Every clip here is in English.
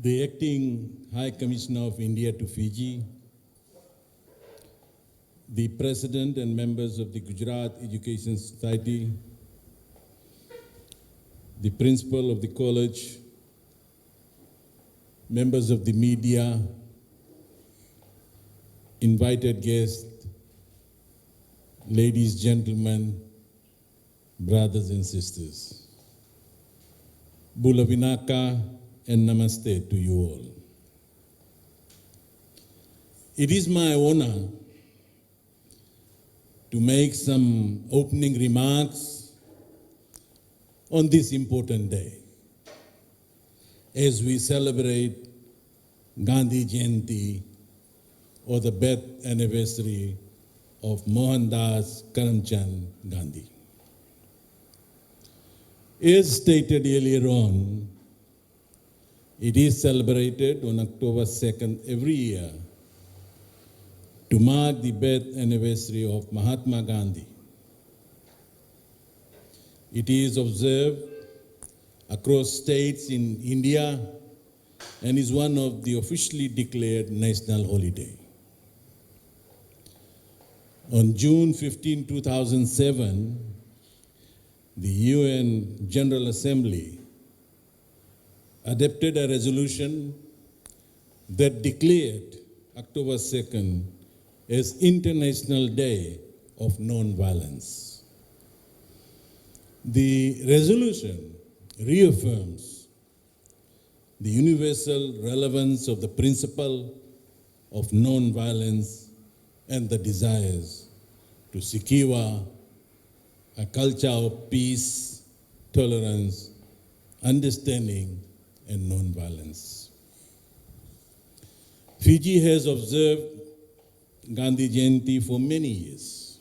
the Acting High Commissioner of India to Fiji, the President and members of the Gujarat Education Society, the Principal of the College, members of the media, invited guests, ladies, gentlemen, brothers and sisters. Bula Vinaka and Namaste to you all. It is my honor to make some opening remarks on this important day as we celebrate Gandhi Jayanti, or the birth anniversary of Mohandas Karamchand Gandhi. As stated earlier on, it is celebrated on October 2nd every year to mark the birth anniversary of Mahatma Gandhi. It is observed across states in India and is one of the officially declared national holiday. On June 15, 2007, the UN General Assembly adopted a resolution that declared October 2nd as International Day of Non-Violence. The resolution reaffirms the universal relevance of the principle of non-violence and the desires to secure a culture of peace, tolerance, understanding, and non-violence. Fiji has observed Gandhi Jayanti for many years.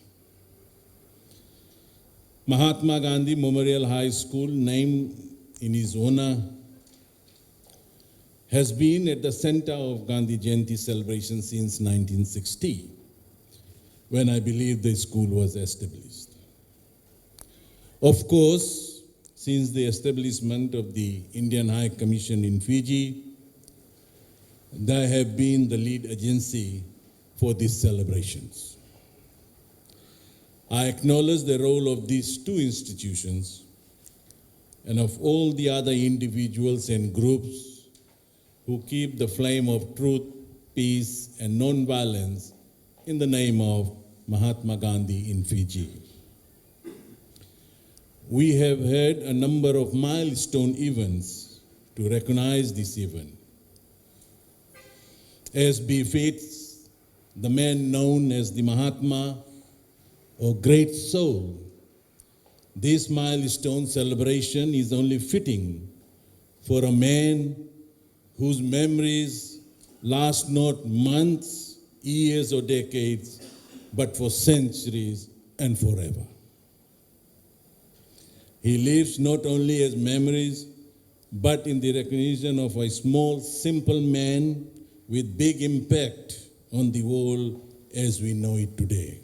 Mahatma Gandhi Memorial High School, named in his honor, has been at the center of Gandhi Jayanti celebration since 1960, when I believe the school was established. Of course, since the establishment of the Indian High Commission in Fiji, they have been the lead agency for these celebrations. I acknowledge the role of these two institutions and of all the other individuals and groups who keep the flame of truth, peace, and non-violence in the name of Mahatma Gandhi in Fiji. We have had a number of milestone events to recognize this event. As befits the man known as the Mahatma, or Great Soul, this milestone celebration is only fitting for a man whose memories last not months, years, or decades, but for centuries and forever. He lives not only as memories, but in the recognition of a small, simple man with big impact on the world as we know it today.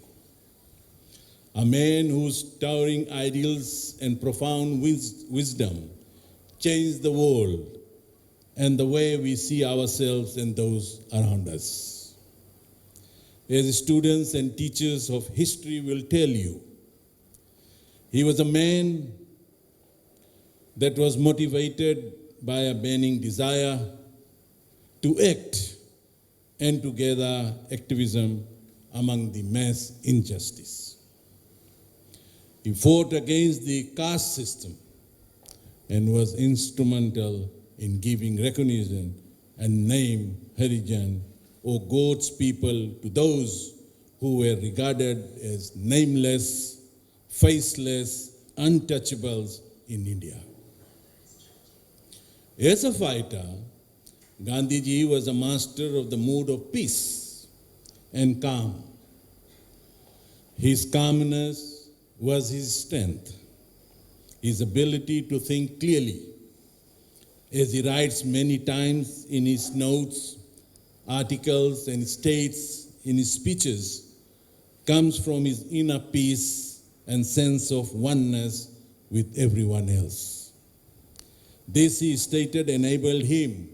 A man whose towering ideals and profound wisdom changed the world and the way we see ourselves and those around us. As students and teachers of history will tell you, he was a man that was motivated by a burning desire to act and to gather activism among the mass injustice. He fought against the caste system and was instrumental in giving recognition and name Harijan, or God's people, to those who were regarded as nameless, faceless, untouchables in India. As a fighter, Gandhiji was a master of the mood of peace and calm. His calmness was his strength, his ability to think clearly. As he writes many times in his notes, articles, and states in his speeches, comes from his inner peace and sense of oneness with everyone else. This, he stated, enabled him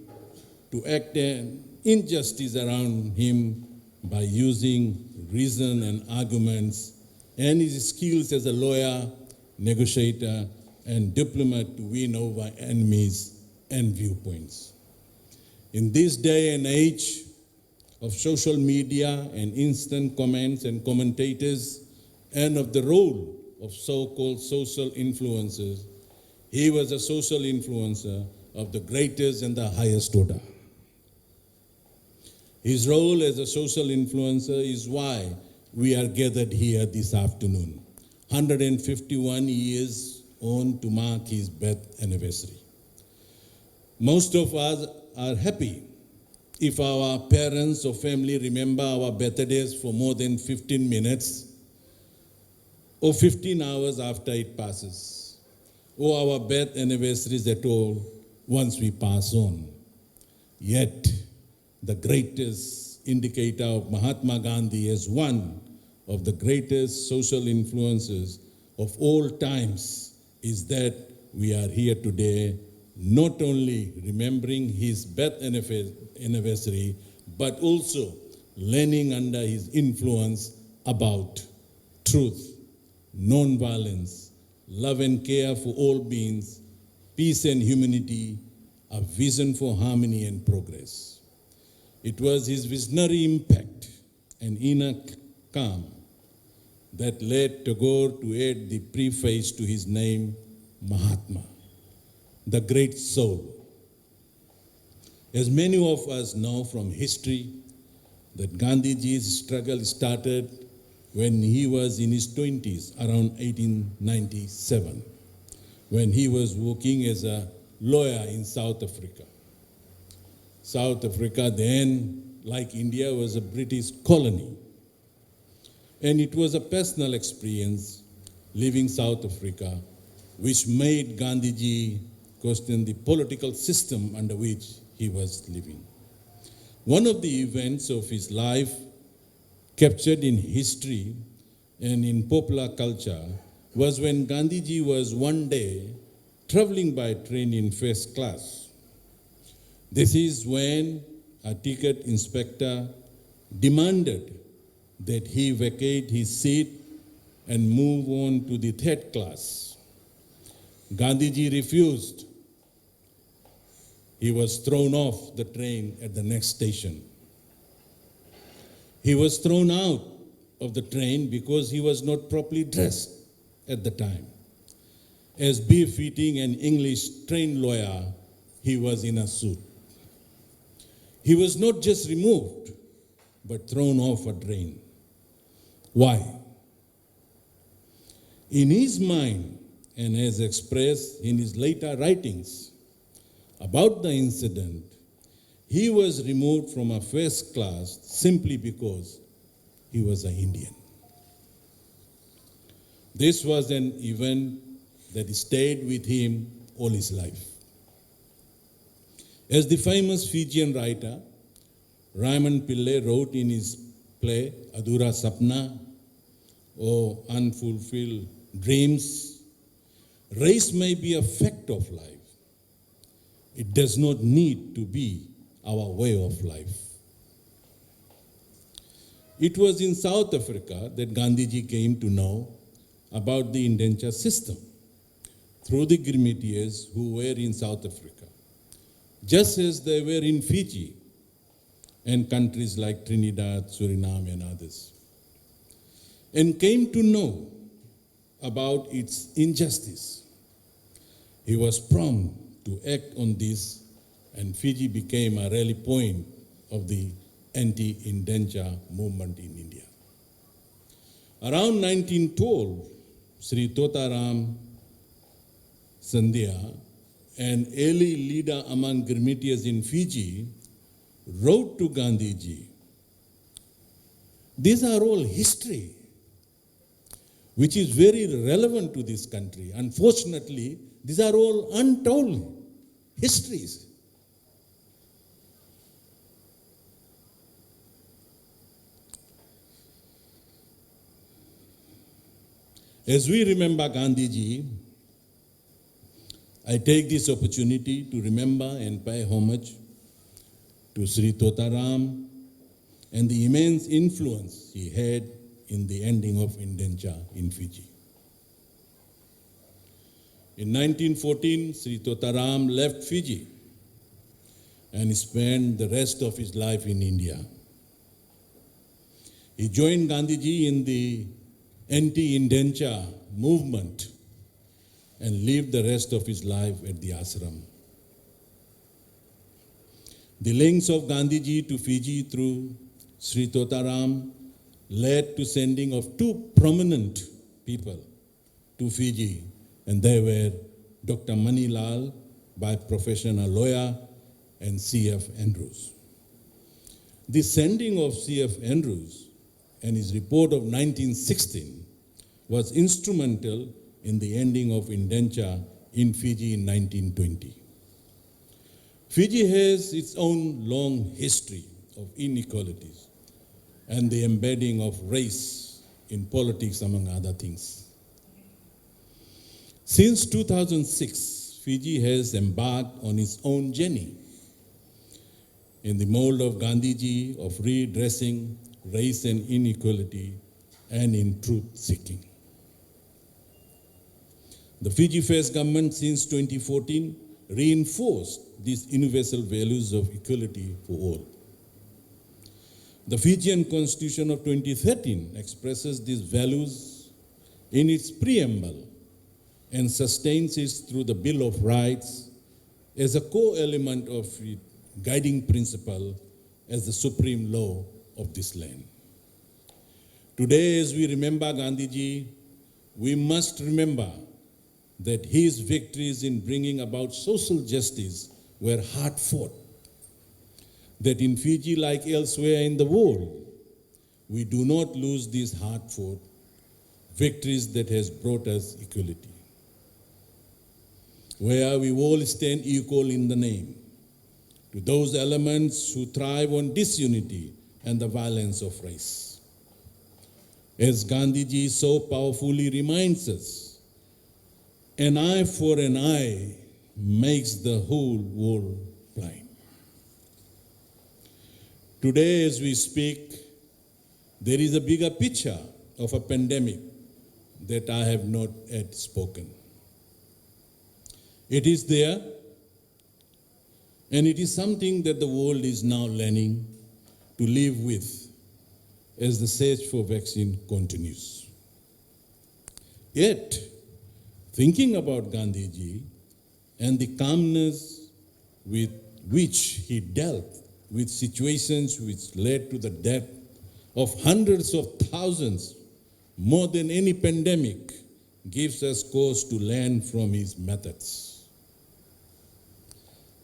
to act an injustice around him by using reason and arguments and his skills as a lawyer, negotiator, and diplomat to win over enemies and viewpoints. In this day and age of social media and instant comments and commentators, and of the role of so-called social influencers, he was a social influencer of the greatest and the highest order. His role as a social influencer is why we are gathered here this afternoon, 151 years on to mark his birth anniversary. Most of us are happy if our parents or family remember our birthdays for more than 15 minutes or 15 hours after it passes, or our birth anniversaries at all once we pass on. Yet, the greatest indicator of Mahatma Gandhi as one of the greatest social influences of all times is that we are here today not only remembering his birth anniversary, but also learning under his influence about truth, non-violence, love and care for all beings, peace and humanity, a vision for harmony and progress. It was his visionary impact and inner calm that led Tagore to add the preface to his name, Mahatma, the great soul. As many of us know from history, that Gandhiji's struggle started when he was in his 20s, around 1897, when he was working as a lawyer in South Africa. South Africa then, like India, was a British colony. And it was a personal experience leaving South Africa, which made Gandhiji question the political system under which he was living. One of the events of his life captured in history and in popular culture was when Gandhiji was one day traveling by train in first class. This is when a ticket inspector demanded that he vacate his seat and move on to the third class. Gandhiji refused. He was thrown off the train at the next station. He was thrown out of the train because he was not properly dressed at the time. As befitting an English trained lawyer, he was in a suit. He was not just removed, but thrown off a train. Why? In his mind, and as expressed in his later writings about the incident, he was removed from a first class simply because he was an Indian. This was an event that stayed with him all his life. As the famous Fijian writer Raymond Pillai wrote in his play Adhura Sapna, or Unfulfilled Dreams, race may be a fact of life. It does not need to be our way of life. It was in South Africa that Gandhiji came to know about the indenture system through the Grimitiers who were in South Africa, just as they were in Fiji and countries like Trinidad, Suriname, and others, and came to know about its injustice. He was prompt to act on this, and Fiji became a rally point of the anti-indenture movement in India. Around 1912, Sri Totaram Sandhya, an early leader among Grimitiers in Fiji, wrote to Gandhiji, "These are all history, which is very relevant to this country. Unfortunately, these are all untold histories." As we remember Gandhiji, I take this opportunity to remember and pay homage to Sri Totaram and the immense influence he had in the ending of indenture in Fiji. In 1914, Sri Totaram left Fiji and spent the rest of his life in India. He joined Gandhiji in the anti-indenture movement and lived the rest of his life at the ashram. The links of Gandhiji to Fiji through Sri Totaram led to sending of two prominent people to Fiji, and they were Dr. Manilal, by profession a lawyer, and C.F. Andrews. The sending of C.F. Andrews and his report of 1916 was instrumental in the ending of indenture in Fiji in 1920. Fiji has its own long history of inequalities and the embedding of race in politics, among other things. Since 2006, Fiji has embarked on its own journey in the mold of Gandhiji of redressing race and inequality and in truth-seeking. The Fiji First government since 2014 reinforced these universal values of equality for all. The Fijian Constitution of 2013 expresses these values in its preamble and sustains it through the Bill of Rights as a core element of its guiding principle as the supreme law of this land. Today, as we remember Gandhiji, we must remember that his victories in bringing about social justice were hard-fought. That in Fiji, like elsewhere in the world, we do not lose these hard-fought victories that has brought us equality, where we all stand equal in the name to those elements who thrive on disunity and the violence of race. As Gandhiji so powerfully reminds us, an eye for an eye makes the whole world blind. Today, as we speak, there is a bigger picture of a pandemic that I have not yet spoken. It is there, and it is something that the world is now learning to live with as the search for vaccine continues. Yet, thinking about Gandhiji and the calmness with which he dealt with situations which led to the death of hundreds of thousands, more than any pandemic, gives us cause to learn from his methods.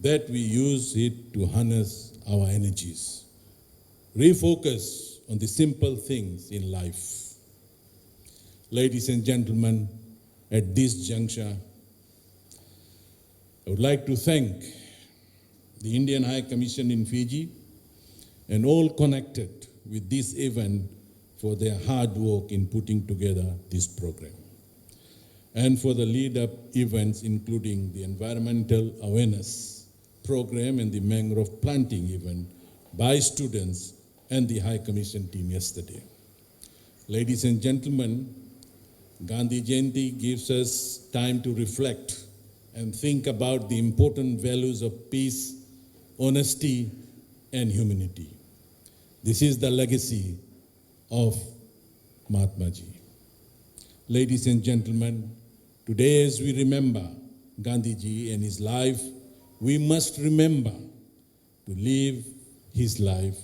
That we use it to harness our energies, refocus on the simple things in life. Ladies and gentlemen, at this juncture, I would like to thank the Indian High Commission in Fiji and all connected with this event for their hard work in putting together this program, and for the lead-up events, including the environmental awareness program and the mangrove planting event by students and the High Commission team yesterday. Ladies and gentlemen, Gandhi Jayanti gives us time to reflect and think about the important values of peace, honesty, and humanity. This is the legacy of Mahatma Ji. Ladies and gentlemen, today as we remember Gandhiji and his life, we must remember to live his life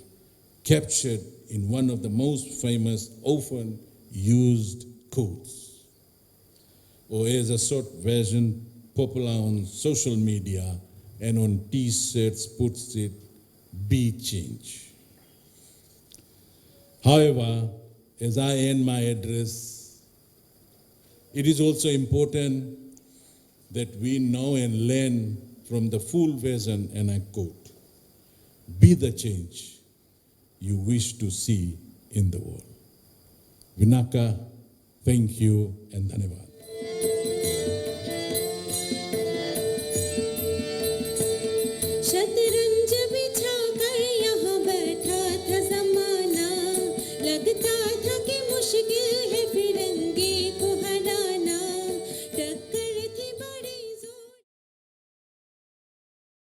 captured in one of the most famous, often used quotes, or as a short version popular on social media and on t-shirts puts it, "Be change." However, as I end my address, it is also important that we know and learn from the full version, and I quote, "Be the change you wish to see in the world." Vinaka, thank you and dhanyavad.